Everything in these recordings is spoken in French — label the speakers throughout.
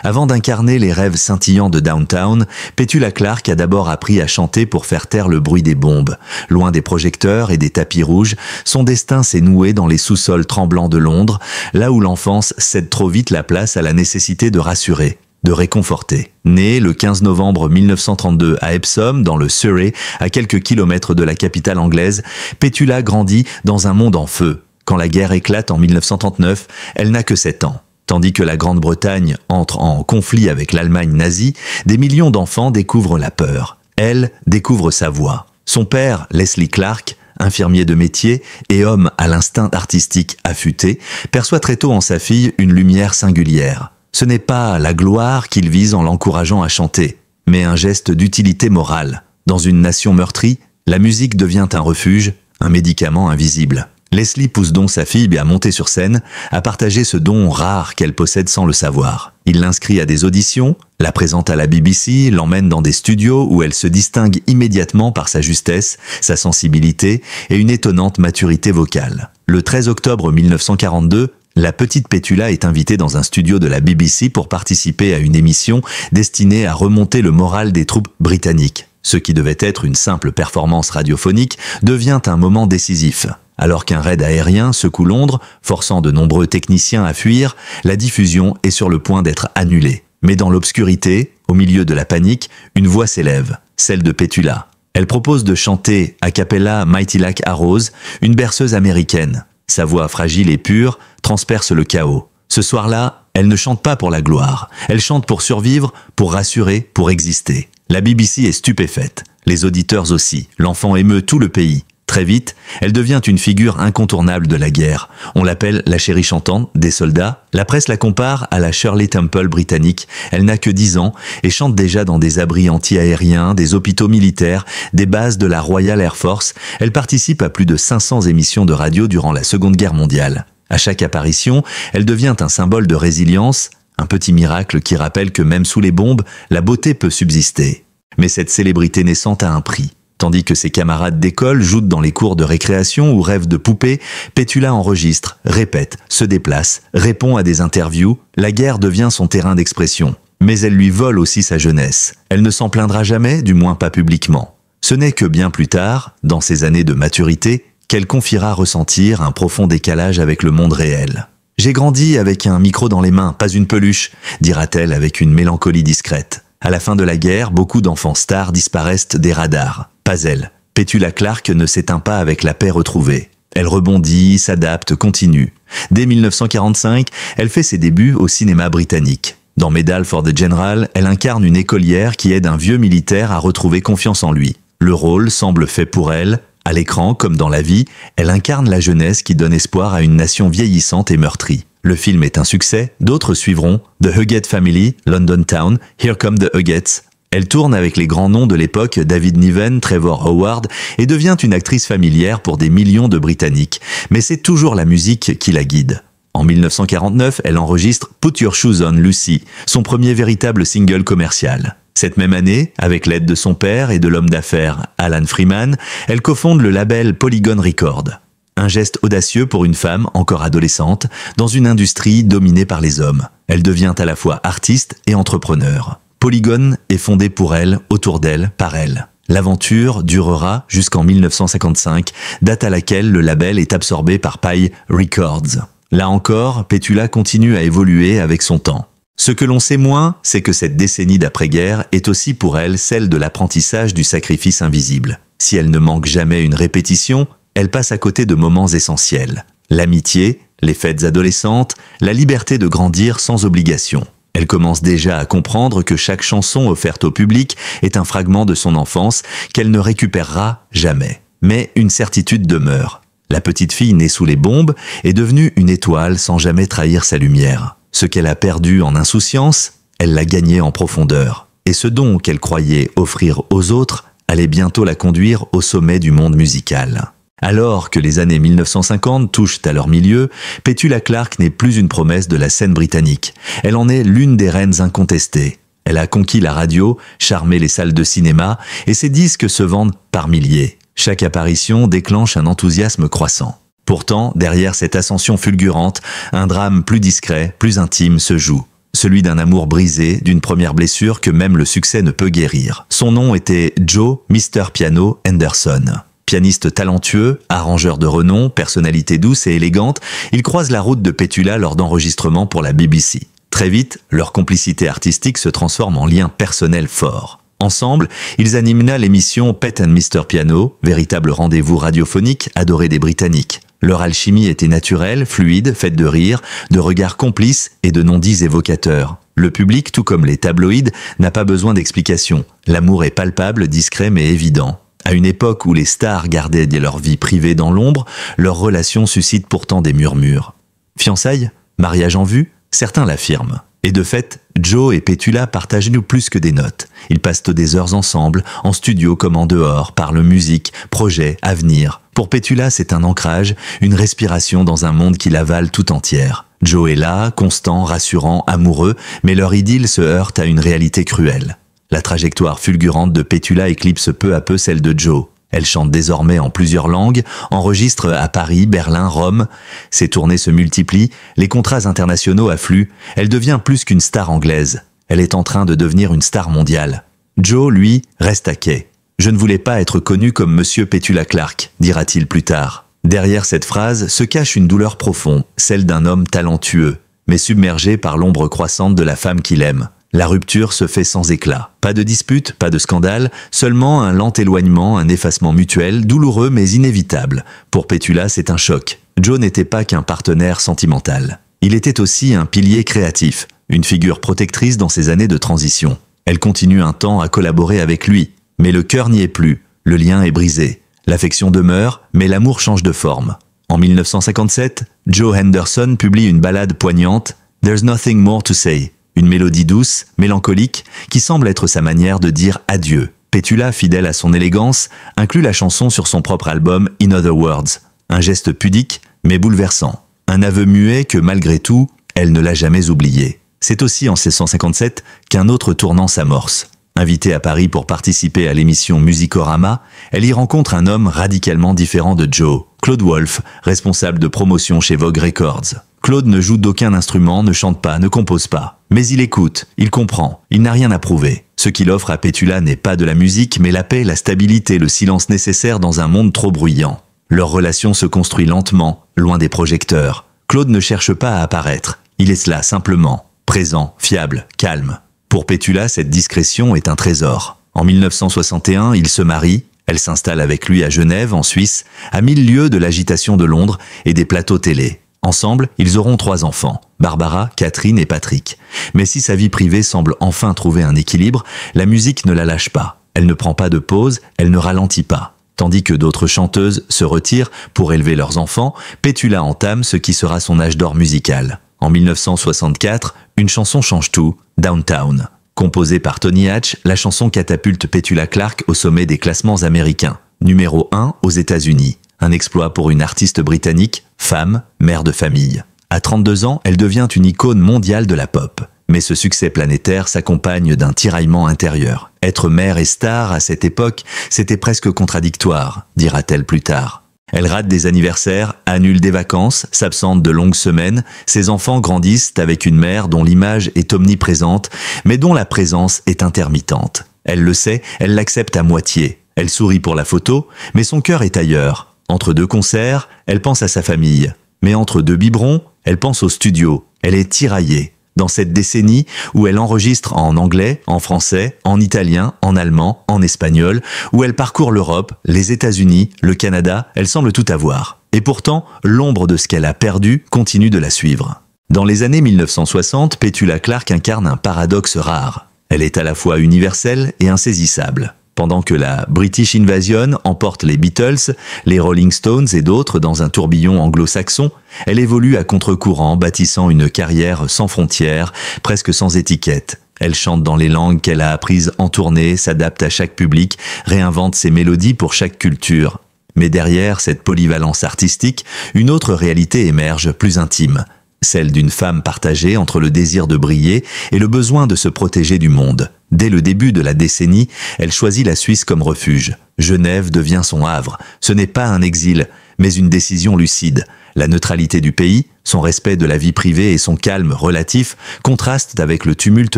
Speaker 1: Avant d'incarner les rêves scintillants de Downtown, Petula Clark a d'abord appris à chanter pour faire taire le bruit des bombes. Loin des projecteurs et des tapis rouges, son destin s'est noué dans les sous-sols tremblants de Londres, là où l'enfance cède trop vite la place à la nécessité de rassurer, de réconforter. Née le 15 novembre 1932 à Epsom, dans le Surrey, à quelques kilomètres de la capitale anglaise, Petula grandit dans un monde en feu. Quand la guerre éclate en 1939, elle n'a que 7 ans. Tandis que la Grande-Bretagne entre en conflit avec l'Allemagne nazie, des millions d'enfants découvrent la peur. Elle découvre sa voix. Son père, Leslie Clark, infirmier de métier et homme à l'instinct artistique affûté, perçoit très tôt en sa fille une lumière singulière. Ce n'est pas la gloire qu'il vise en l'encourageant à chanter, mais un geste d'utilité morale. Dans une nation meurtrie, la musique devient un refuge, un médicament invisible. Leslie pousse donc sa fille à monter sur scène, à partager ce don rare qu'elle possède sans le savoir. Il l'inscrit à des auditions, la présente à la BBC, l'emmène dans des studios où elle se distingue immédiatement par sa justesse, sa sensibilité et une étonnante maturité vocale. Le 13 octobre 1942, la petite Petula est invitée dans un studio de la BBC pour participer à une émission destinée à remonter le moral des troupes britanniques. Ce qui devait être une simple performance radiophonique devient un moment décisif. Alors qu'un raid aérien secoue Londres, forçant de nombreux techniciens à fuir, la diffusion est sur le point d'être annulée. Mais dans l'obscurité, au milieu de la panique, une voix s'élève, celle de Petula. Elle propose de chanter a cappella Mighty Like a Rose, une berceuse américaine. Sa voix fragile et pure transperce le chaos. Ce soir-là, elle ne chante pas pour la gloire. Elle chante pour survivre, pour rassurer, pour exister. La BBC est stupéfaite. Les auditeurs aussi. L'enfant émeut tout le pays. Très vite, elle devient une figure incontournable de la guerre. On l'appelle la chérie chantante des soldats. La presse la compare à la Shirley Temple britannique. Elle n'a que 10 ans et chante déjà dans des abris anti-aériens, des hôpitaux militaires, des bases de la Royal Air Force. Elle participe à plus de 500 émissions de radio durant la Seconde Guerre mondiale. À chaque apparition, elle devient un symbole de résilience, un petit miracle qui rappelle que même sous les bombes, la beauté peut subsister. Mais cette célébrité naissante a un prix. Tandis que ses camarades d'école jouent dans les cours de récréation ou rêvent de poupées, Petula enregistre, répète, se déplace, répond à des interviews. La guerre devient son terrain d'expression. Mais elle lui vole aussi sa jeunesse. Elle ne s'en plaindra jamais, du moins pas publiquement. Ce n'est que bien plus tard, dans ses années de maturité, qu'elle confiera ressentir un profond décalage avec le monde réel. « J'ai grandi avec un micro dans les mains, pas une peluche », dira-t-elle avec une mélancolie discrète. À la fin de la guerre, beaucoup d'enfants stars disparaissent des radars. Pas elle. Petula Clark ne s'éteint pas avec la paix retrouvée. Elle rebondit, s'adapte, continue. Dès 1945, elle fait ses débuts au cinéma britannique. Dans Medal for the General, elle incarne une écolière qui aide un vieux militaire à retrouver confiance en lui. Le rôle semble fait pour elle. À l'écran, comme dans la vie, elle incarne la jeunesse qui donne espoir à une nation vieillissante et meurtrie. Le film est un succès, d'autres suivront. The Huggett Family, London Town, Here Come the Huggetts. Elle tourne avec les grands noms de l'époque, David Niven, Trevor Howard, et devient une actrice familière pour des millions de Britanniques. Mais c'est toujours la musique qui la guide. En 1949, elle enregistre Put Your Shoes On, Lucy, son premier véritable single commercial. Cette même année, avec l'aide de son père et de l'homme d'affaires Alan Freeman, elle cofonde le label Polygon Records. Un geste audacieux pour une femme encore adolescente, dans une industrie dominée par les hommes. Elle devient à la fois artiste et entrepreneur. Polygon est fondé pour elle, autour d'elle, par elle. L'aventure durera jusqu'en 1955, date à laquelle le label est absorbé par Pye Records. Là encore, Petula continue à évoluer avec son temps. Ce que l'on sait moins, c'est que cette décennie d'après-guerre est aussi pour elle celle de l'apprentissage du sacrifice invisible. Si elle ne manque jamais une répétition, elle passe à côté de moments essentiels. L'amitié, les fêtes adolescentes, la liberté de grandir sans obligation. Elle commence déjà à comprendre que chaque chanson offerte au public est un fragment de son enfance qu'elle ne récupérera jamais. Mais une certitude demeure. La petite fille née sous les bombes est devenue une étoile sans jamais trahir sa lumière. Ce qu'elle a perdu en insouciance, elle l'a gagné en profondeur. Et ce don qu'elle croyait offrir aux autres allait bientôt la conduire au sommet du monde musical. Alors que les années 1950 touchent à leur milieu, Petula Clark n'est plus une promesse de la scène britannique. Elle en est l'une des reines incontestées. Elle a conquis la radio, charmé les salles de cinéma, et ses disques se vendent par milliers. Chaque apparition déclenche un enthousiasme croissant. Pourtant, derrière cette ascension fulgurante, un drame plus discret, plus intime se joue. celui d'un amour brisé, d'une première blessure que même le succès ne peut guérir. Son nom était Joe Mr. Piano Henderson. Pianiste talentueux, arrangeur de renom, personnalité douce et élégante, il croise la route de Petula lors d'enregistrements pour la BBC. Très vite, leur complicité artistique se transforme en lien personnel fort. Ensemble, ils animent l'émission Pet and Mr. Piano, véritable rendez-vous radiophonique adoré des Britanniques. Leur alchimie était naturelle, fluide, faite de rires, de regards complices et de non-dits évocateurs. Le public, tout comme les tabloïds, n'a pas besoin d'explications. L'amour est palpable, discret mais évident. À une époque où les stars gardaient leur vie privée dans l'ombre, leur relation suscite pourtant des murmures. Fiançailles? Mariage en vue? Certains l'affirment. Et de fait, Joe et Petula partagent nous plus que des notes. Ils passent des heures ensemble, en studio comme en dehors, parlent musique, projets, avenir. Pour Petula, c'est un ancrage, une respiration dans un monde qui l'avale tout entière. Joe est là, constant, rassurant, amoureux, mais leur idylle se heurte à une réalité cruelle. La trajectoire fulgurante de Petula éclipse peu à peu celle de Joe. Elle chante désormais en plusieurs langues, enregistre à Paris, Berlin, Rome. Ses tournées se multiplient, les contrats internationaux affluent. Elle devient plus qu'une star anglaise. Elle est en train de devenir une star mondiale. Joe, lui, reste à quai. « Je ne voulais pas être connu comme Monsieur Petula Clark », dira-t-il plus tard. Derrière cette phrase se cache une douleur profonde, celle d'un homme talentueux, mais submergé par l'ombre croissante de la femme qu'il aime. La rupture se fait sans éclat. Pas de dispute, pas de scandale, seulement un lent éloignement, un effacement mutuel, douloureux mais inévitable. Pour Petula, c'est un choc. Joe n'était pas qu'un partenaire sentimental. Il était aussi un pilier créatif, une figure protectrice dans ses années de transition. Elle continue un temps à collaborer avec lui, mais le cœur n'y est plus, le lien est brisé. L'affection demeure, mais l'amour change de forme. En 1957, Joe Henderson publie une ballade poignante, « There's Nothing More to Say ». Une mélodie douce, mélancolique, qui semble être sa manière de dire adieu. Petula, fidèle à son élégance, inclut la chanson sur son propre album In Other Words. Un geste pudique, mais bouleversant. Un aveu muet que, malgré tout, elle ne l'a jamais oublié. C'est aussi en 1657 qu'un autre tournant s'amorce. Invitée à Paris pour participer à l'émission Musicorama, elle y rencontre un homme radicalement différent de Joe, Claude Wolff, responsable de promotion chez Vogue Records. Claude ne joue d'aucun instrument, ne chante pas, ne compose pas. Mais il écoute, il comprend, il n'a rien à prouver. Ce qu'il offre à Petula n'est pas de la musique, mais la paix, la stabilité, le silence nécessaire dans un monde trop bruyant. Leur relation se construit lentement, loin des projecteurs. Claude ne cherche pas à apparaître, il est là simplement, présent, fiable, calme. Pour Petula, cette discrétion est un trésor. En 1961, il se marie, elle s'installe avec lui à Genève, en Suisse, à 1000 lieues de l'agitation de Londres et des plateaux télé. Ensemble, ils auront 3 enfants, Barbara, Catherine et Patrick. Mais si sa vie privée semble enfin trouver un équilibre, la musique ne la lâche pas. Elle ne prend pas de pause, elle ne ralentit pas. Tandis que d'autres chanteuses se retirent pour élever leurs enfants, Petula entame ce qui sera son âge d'or musical. En 1964, une chanson change tout, Downtown. Composée par Tony Hatch, la chanson catapulte Petula Clark au sommet des classements américains. Numéro 1 aux États-Unis. Un exploit pour une artiste britannique, femme, mère de famille. À 32 ans, elle devient une icône mondiale de la pop. Mais ce succès planétaire s'accompagne d'un tiraillement intérieur. Être mère et star à cette époque, c'était presque contradictoire, dira-t-elle plus tard. Elle rate des anniversaires, annule des vacances, s'absente de longues semaines. Ses enfants grandissent avec une mère dont l'image est omniprésente, mais dont la présence est intermittente. Elle le sait, elle l'accepte à moitié. Elle sourit pour la photo, mais son cœur est ailleurs. Entre 2 concerts, elle pense à sa famille. Mais entre 2 biberons, elle pense au studio. Elle est tiraillée. Dans cette décennie où elle enregistre en anglais, en français, en italien, en allemand, en espagnol, où elle parcourt l'Europe, les États-Unis, le Canada, elle semble tout avoir. Et pourtant, l'ombre de ce qu'elle a perdu continue de la suivre. Dans les années 1960, Petula Clark incarne un paradoxe rare. Elle est à la fois universelle et insaisissable. Pendant que la British Invasion emporte les Beatles, les Rolling Stones et d'autres dans un tourbillon anglo-saxon, elle évolue à contre-courant, bâtissant une carrière sans frontières, presque sans étiquette. Elle chante dans les langues qu'elle a apprises en tournée, s'adapte à chaque public, réinvente ses mélodies pour chaque culture. Mais derrière cette polyvalence artistique, une autre réalité émerge, plus intime. Celle d'une femme partagée entre le désir de briller et le besoin de se protéger du monde. Dès le début de la décennie, elle choisit la Suisse comme refuge. Genève devient son havre. Ce n'est pas un exil, mais une décision lucide. La neutralité du pays, son respect de la vie privée et son calme relatif contrastent avec le tumulte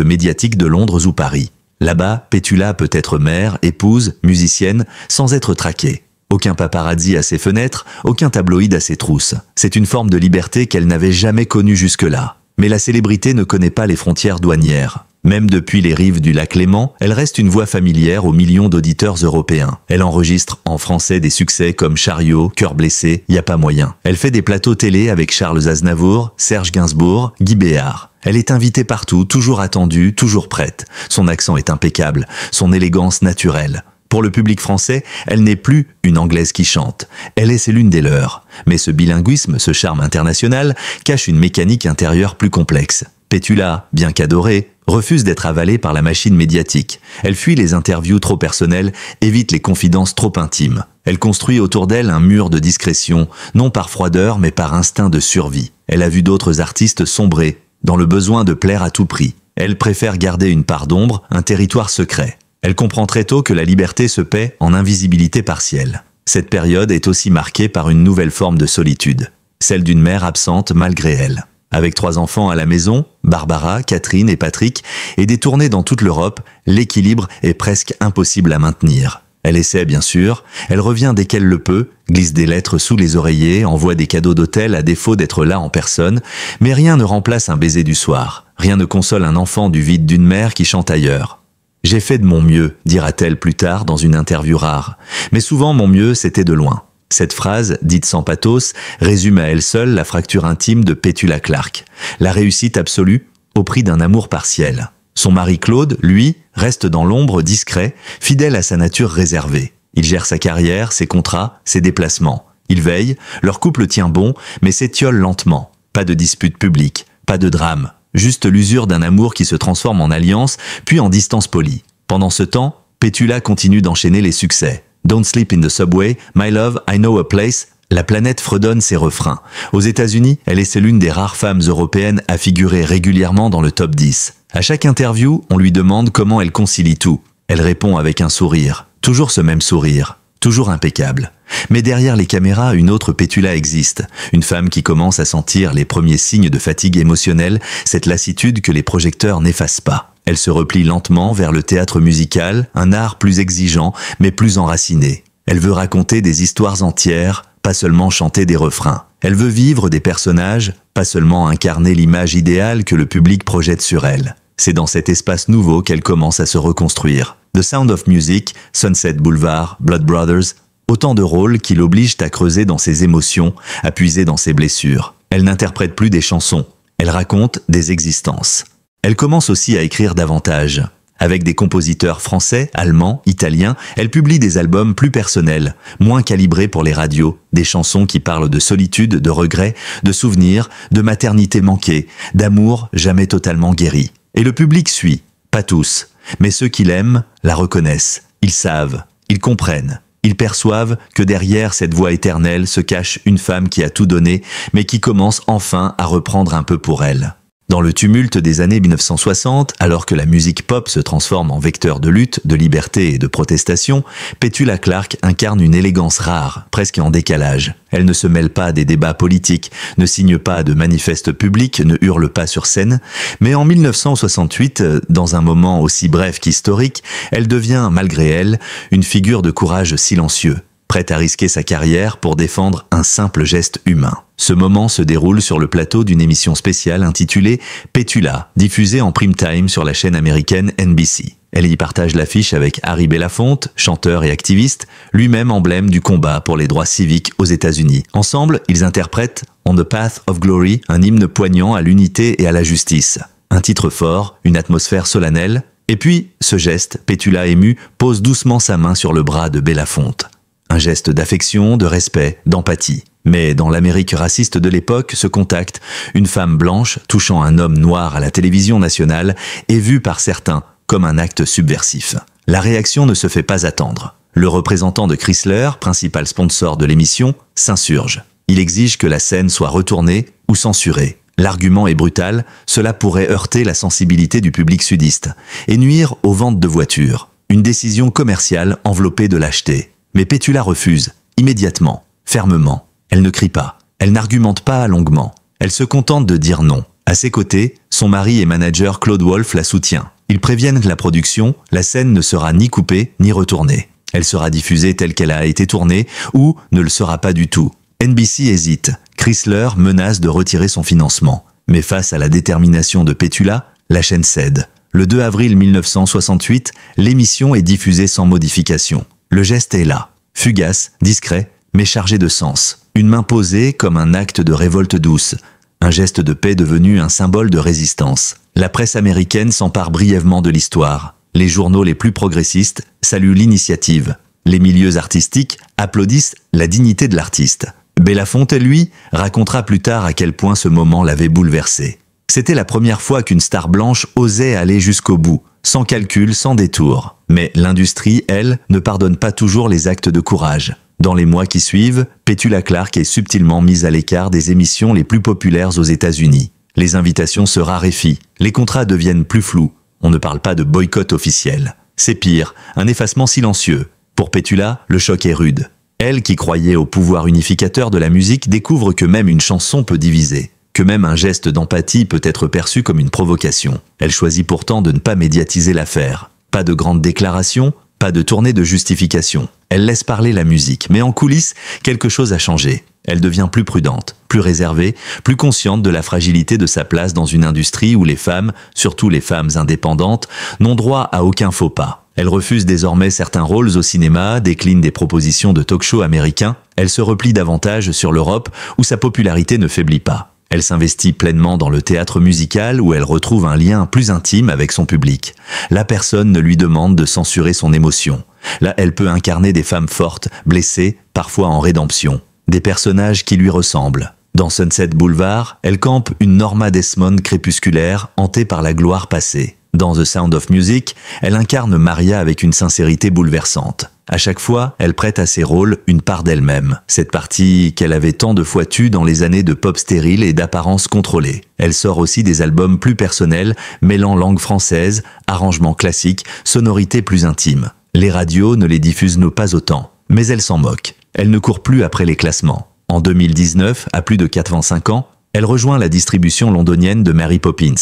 Speaker 1: médiatique de Londres ou Paris. Là-bas, Petula peut être mère, épouse, musicienne, sans être traquée. Aucun paparazzi à ses fenêtres, aucun tabloïd à ses trousses. C'est une forme de liberté qu'elle n'avait jamais connue jusque-là. Mais la célébrité ne connaît pas les frontières douanières. Même depuis les rives du lac Léman, elle reste une voix familière aux millions d'auditeurs européens. Elle enregistre en français des succès comme Chariot, Cœur blessé, Y a pas moyen. Elle fait des plateaux télé avec Charles Aznavour, Serge Gainsbourg, Guy Béard. Elle est invitée partout, toujours attendue, toujours prête. Son accent est impeccable, son élégance naturelle. Pour le public français, elle n'est plus une Anglaise qui chante. Elle est l'une des leurs. Mais ce bilinguisme, ce charme international, cache une mécanique intérieure plus complexe. Petula, bien qu'adorée, refuse d'être avalée par la machine médiatique. Elle fuit les interviews trop personnelles, évite les confidences trop intimes. Elle construit autour d'elle un mur de discrétion, non par froideur mais par instinct de survie. Elle a vu d'autres artistes sombrer, dans le besoin de plaire à tout prix. Elle préfère garder une part d'ombre, un territoire secret. Elle comprend très tôt que la liberté se paie en invisibilité partielle. Cette période est aussi marquée par une nouvelle forme de solitude, celle d'une mère absente malgré elle. Avec 3 enfants à la maison, Barbara, Catherine et Patrick, et des tournées dans toute l'Europe, l'équilibre est presque impossible à maintenir. Elle essaie bien sûr, elle revient dès qu'elle le peut, glisse des lettres sous les oreillers, envoie des cadeaux d'hôtel à défaut d'être là en personne, mais rien ne remplace un baiser du soir. Rien ne console un enfant du vide d'une mère qui chante ailleurs. « J'ai fait de mon mieux », dira-t-elle plus tard dans une interview rare. Mais souvent mon mieux c'était de loin. Cette phrase, dite sans pathos, résume à elle seule la fracture intime de Petula Clark. La réussite absolue au prix d'un amour partiel. Son mari Claude, lui, reste dans l'ombre discret, fidèle à sa nature réservée. Il gère sa carrière, ses contrats, ses déplacements. Il veille, leur couple tient bon, mais s'étiole lentement. Pas de dispute publique, pas de drame. Juste l'usure d'un amour qui se transforme en alliance, puis en distance polie. Pendant ce temps, Petula continue d'enchaîner les succès. Don't Sleep in the Subway, My Love, I Know a Place, la planète fredonne ses refrains. Aux États-Unis, elle est l'une des rares femmes européennes à figurer régulièrement dans le top 10. À chaque interview, on lui demande comment elle concilie tout. Elle répond avec un sourire. Toujours ce même sourire. Toujours impeccable. Mais derrière les caméras, une autre Petula existe. Une femme qui commence à sentir les premiers signes de fatigue émotionnelle, cette lassitude que les projecteurs n'effacent pas. Elle se replie lentement vers le théâtre musical, un art plus exigeant, mais plus enraciné. Elle veut raconter des histoires entières, pas seulement chanter des refrains. Elle veut vivre des personnages, pas seulement incarner l'image idéale que le public projette sur elle. C'est dans cet espace nouveau qu'elle commence à se reconstruire. The Sound of Music, Sunset Boulevard, Blood Brothers, autant de rôles qui l'obligent à creuser dans ses émotions, à puiser dans ses blessures. Elle n'interprète plus des chansons, elle raconte des existences. Elle commence aussi à écrire davantage. Avec des compositeurs français, allemands, italiens, elle publie des albums plus personnels, moins calibrés pour les radios, des chansons qui parlent de solitude, de regrets, de souvenirs, de maternité manquée, d'amour jamais totalement guéri. Et le public suit, pas tous, mais ceux qui l'aiment la reconnaissent, ils savent, ils comprennent. Ils perçoivent que derrière cette voix éternelle se cache une femme qui a tout donné, mais qui commence enfin à reprendre un peu pour elle. Dans le tumulte des années 1960, alors que la musique pop se transforme en vecteur de lutte, de liberté et de protestation, Petula Clark incarne une élégance rare, presque en décalage. Elle ne se mêle pas des débats politiques, ne signe pas de manifestes publics, ne hurle pas sur scène, mais en 1968, dans un moment aussi bref qu'historique, elle devient, malgré elle, une figure de courage silencieux, prête à risquer sa carrière pour défendre un simple geste humain. Ce moment se déroule sur le plateau d'une émission spéciale intitulée Petula, diffusée en prime time sur la chaîne américaine NBC. Elle y partage l'affiche avec Harry Belafonte, chanteur et activiste, lui-même emblème du combat pour les droits civiques aux États-Unis. Ensemble, ils interprètent On the Path of Glory, un hymne poignant à l'unité et à la justice. Un titre fort, une atmosphère solennelle, et puis, ce geste, Petula émue, pose doucement sa main sur le bras de Belafonte. Un geste d'affection, de respect, d'empathie. Mais dans l'Amérique raciste de l'époque, ce contact, une femme blanche touchant un homme noir à la télévision nationale, est vu par certains comme un acte subversif. La réaction ne se fait pas attendre. Le représentant de Chrysler, principal sponsor de l'émission, s'insurge. Il exige que la scène soit retournée ou censurée. L'argument est brutal, cela pourrait heurter la sensibilité du public sudiste et nuire aux ventes de voitures. Une décision commerciale enveloppée de lâcheté. Mais Petula refuse, immédiatement, fermement. Elle ne crie pas, Elle n'argumente pas longuement. Elle se contente de dire non. À ses côtés, son mari et manager Claude Wolff la soutient. Ils préviennent la production, la scène ne sera ni coupée ni retournée. Elle sera diffusée telle qu'elle a été tournée ou ne le sera pas du tout. NBC hésite. Chrysler menace de retirer son financement. Mais face à la détermination de Petula, la chaîne cède. Le 2 avril 1968, l'émission est diffusée sans modification. Le geste est là. Fugace, discret, mais chargé de sens. Une main posée comme un acte de révolte douce. Un geste de paix devenu un symbole de résistance. La presse américaine s'empare brièvement de l'histoire. Les journaux les plus progressistes saluent l'initiative. Les milieux artistiques applaudissent la dignité de l'artiste. Belafonte, lui, racontera plus tard à quel point ce moment l'avait bouleversé. C'était la première fois qu'une star blanche osait aller jusqu'au bout, sans calcul, sans détour. Mais l'industrie, elle, ne pardonne pas toujours les actes de courage. Dans les mois qui suivent, Petula Clark est subtilement mise à l'écart des émissions les plus populaires aux États-Unis. Les invitations se raréfient, les contrats deviennent plus flous. On ne parle pas de boycott officiel. C'est pire, un effacement silencieux. Pour Petula, le choc est rude. Elle, qui croyait au pouvoir unificateur de la musique, découvre que même une chanson peut diviser, que même un geste d'empathie peut être perçu comme une provocation. Elle choisit pourtant de ne pas médiatiser l'affaire. Pas de grandes déclarations, pas de tournée de justification. Elle laisse parler la musique, mais en coulisses, quelque chose a changé. Elle devient plus prudente, plus réservée, plus consciente de la fragilité de sa place dans une industrie où les femmes, surtout les femmes indépendantes, n'ont droit à aucun faux pas. Elle refuse désormais certains rôles au cinéma, décline des propositions de talk-show américains. Elle se replie davantage sur l'Europe où sa popularité ne faiblit pas. Elle s'investit pleinement dans le théâtre musical où elle retrouve un lien plus intime avec son public. Là, personne ne lui demande de censurer son émotion. Là, elle peut incarner des femmes fortes, blessées, parfois en rédemption. Des personnages qui lui ressemblent. Dans Sunset Boulevard, elle campe une Norma Desmond crépusculaire, hantée par la gloire passée. Dans The Sound of Music, elle incarne Maria avec une sincérité bouleversante. À chaque fois, elle prête à ses rôles une part d'elle-même. Cette partie qu'elle avait tant de fois tue dans les années de pop stérile et d'apparence contrôlée. Elle sort aussi des albums plus personnels, mêlant langue française, arrangements classiques, sonorités plus intimes. Les radios ne les diffusent pas autant, mais elle s'en moque. Elle ne court plus après les classements. En 2019, à plus de 85 ans, elle rejoint la distribution londonienne de Mary Poppins.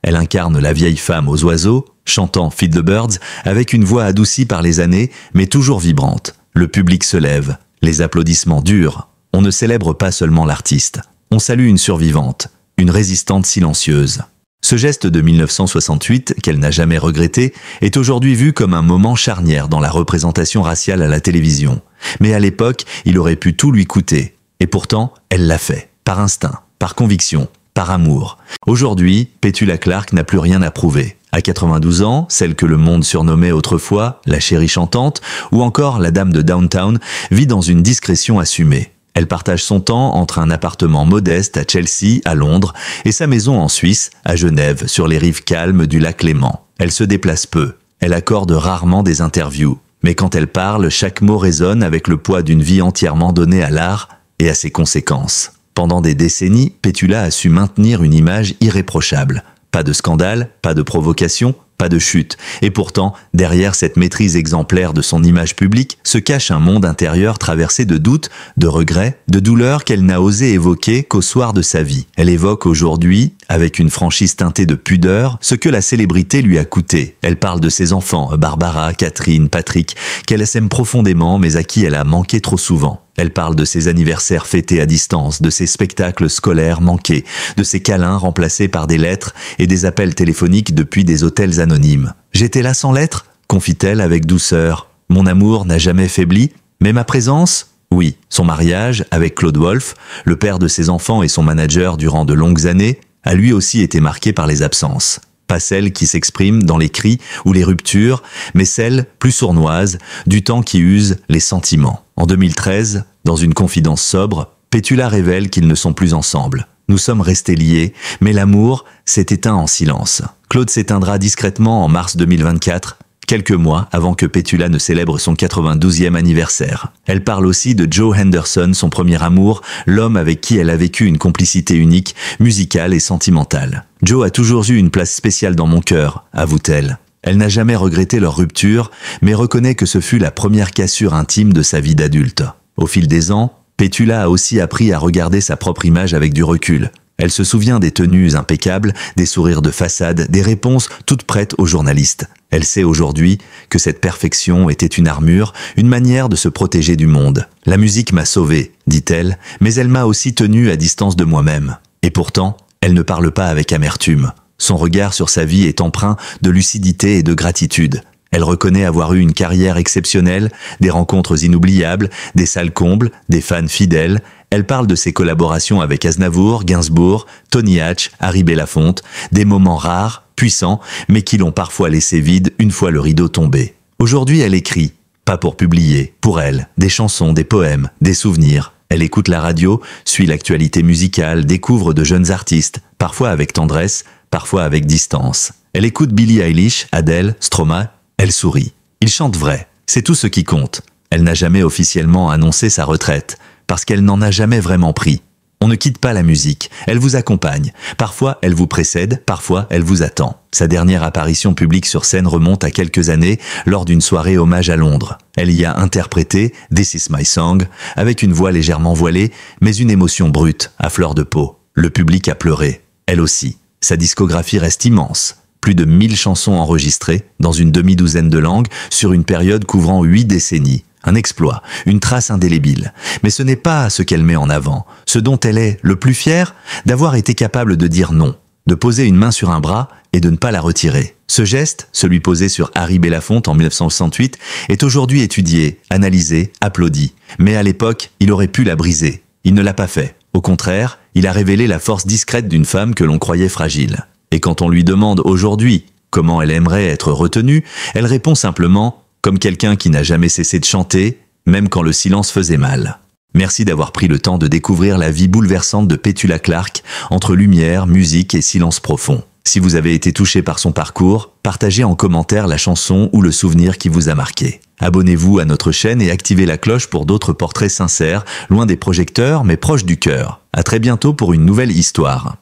Speaker 1: Elle incarne la vieille femme aux oiseaux, chantant Feed the Birds, avec une voix adoucie par les années, mais toujours vibrante. Le public se lève, les applaudissements durent. On ne célèbre pas seulement l'artiste, on salue une survivante, une résistante silencieuse. Ce geste de 1968, qu'elle n'a jamais regretté, est aujourd'hui vu comme un moment charnière dans la représentation raciale à la télévision. Mais à l'époque, il aurait pu tout lui coûter. Et pourtant, elle l'a fait, par instinct, par conviction, par amour. Aujourd'hui, Petula Clark n'a plus rien à prouver. À 92 ans, celle que le monde surnommait autrefois la chérie chantante, ou encore la dame de Downtown, vit dans une discrétion assumée. Elle partage son temps entre un appartement modeste à Chelsea, à Londres, et sa maison en Suisse, à Genève, sur les rives calmes du lac Léman. Elle se déplace peu. Elle accorde rarement des interviews. Mais quand elle parle, chaque mot résonne avec le poids d'une vie entièrement donnée à l'art et à ses conséquences. Pendant des décennies, Petula a su maintenir une image irréprochable. Pas de scandale, pas de provocation, pas de chute. Et pourtant, derrière cette maîtrise exemplaire de son image publique, se cache un monde intérieur traversé de doutes, de regrets, de douleurs qu'elle n'a osé évoquer qu'au soir de sa vie. Elle évoque aujourd'hui, avec une franchise teintée de pudeur, ce que la célébrité lui a coûté. Elle parle de ses enfants, Barbara, Catherine, Patrick, qu'elle s'aime profondément mais à qui elle a manqué trop souvent. Elle parle de ses anniversaires fêtés à distance, de ses spectacles scolaires manqués, de ses câlins remplacés par des lettres et des appels téléphoniques depuis des hôtels anonymes. « J'étais là sans lettres ?» confie-t-elle avec douceur. « Mon amour n'a jamais faibli, mais ma présence ?» Oui, son mariage avec Claude Wolff, le père de ses enfants et son manager durant de longues années, a lui aussi été marqué par les absences. Pas celles qui s'expriment dans les cris ou les ruptures, mais celles, plus sournoises, du temps qui use les sentiments. En 2013, dans une confidence sobre, Petula révèle qu'ils ne sont plus ensemble. Nous sommes restés liés, mais l'amour s'est éteint en silence. Claude s'éteindra discrètement en mars 2024, quelques mois avant que Petula ne célèbre son 92e anniversaire. Elle parle aussi de Joe Henderson, son premier amour, l'homme avec qui elle a vécu une complicité unique, musicale et sentimentale. Joe a toujours eu une place spéciale dans mon cœur, avoue-t-elle. Elle n'a jamais regretté leur rupture, mais reconnaît que ce fut la première cassure intime de sa vie d'adulte. Au fil des ans, Petula a aussi appris à regarder sa propre image avec du recul. Elle se souvient des tenues impeccables, des sourires de façade, des réponses toutes prêtes aux journalistes. Elle sait aujourd'hui que cette perfection était une armure, une manière de se protéger du monde. La musique m'a sauvée, dit-elle, mais elle m'a aussi tenu à distance de moi-même. Et pourtant, elle ne parle pas avec amertume. Son regard sur sa vie est empreint de lucidité et de gratitude. Elle reconnaît avoir eu une carrière exceptionnelle, des rencontres inoubliables, des salles combles, des fans fidèles. Elle parle de ses collaborations avec Aznavour, Gainsbourg, Tony Hatch, Harry Belafonte, des moments rares, puissants, mais qui l'ont parfois laissé vide une fois le rideau tombé. Aujourd'hui, elle écrit, pas pour publier, pour elle, des chansons, des poèmes, des souvenirs. Elle écoute la radio, suit l'actualité musicale, découvre de jeunes artistes, parfois avec tendresse, parfois avec distance. Elle écoute Billie Eilish, Adele, Stromae. Elle sourit. Il chante vrai. C'est tout ce qui compte. Elle n'a jamais officiellement annoncé sa retraite, parce qu'elle n'en a jamais vraiment pris. On ne quitte pas la musique. Elle vous accompagne. Parfois, elle vous précède, parfois, elle vous attend. Sa dernière apparition publique sur scène remonte à quelques années, lors d'une soirée hommage à Londres. Elle y a interprété « This is my song » avec une voix légèrement voilée, mais une émotion brute, à fleur de peau. Le public a pleuré. Elle aussi. Sa discographie reste immense. Plus de 1000 chansons enregistrées, dans une demi-douzaine de langues, sur une période couvrant 8 décennies. Un exploit, une trace indélébile. Mais ce n'est pas ce qu'elle met en avant. Ce dont elle est le plus fière, d'avoir été capable de dire non, de poser une main sur un bras et de ne pas la retirer. Ce geste, celui posé sur Harry Belafonte en 1968, est aujourd'hui étudié, analysé, applaudi. Mais à l'époque, il aurait pu la briser. Il ne l'a pas fait. Au contraire, il a révélé la force discrète d'une femme que l'on croyait fragile. Et quand on lui demande aujourd'hui comment elle aimerait être retenue, elle répond simplement comme quelqu'un qui n'a jamais cessé de chanter, même quand le silence faisait mal. Merci d'avoir pris le temps de découvrir la vie bouleversante de Petula Clark, entre lumière, musique et silence profond. Si vous avez été touché par son parcours, partagez en commentaire la chanson ou le souvenir qui vous a marqué. Abonnez-vous à notre chaîne et activez la cloche pour d'autres portraits sincères, loin des projecteurs mais proches du cœur. À très bientôt pour une nouvelle histoire.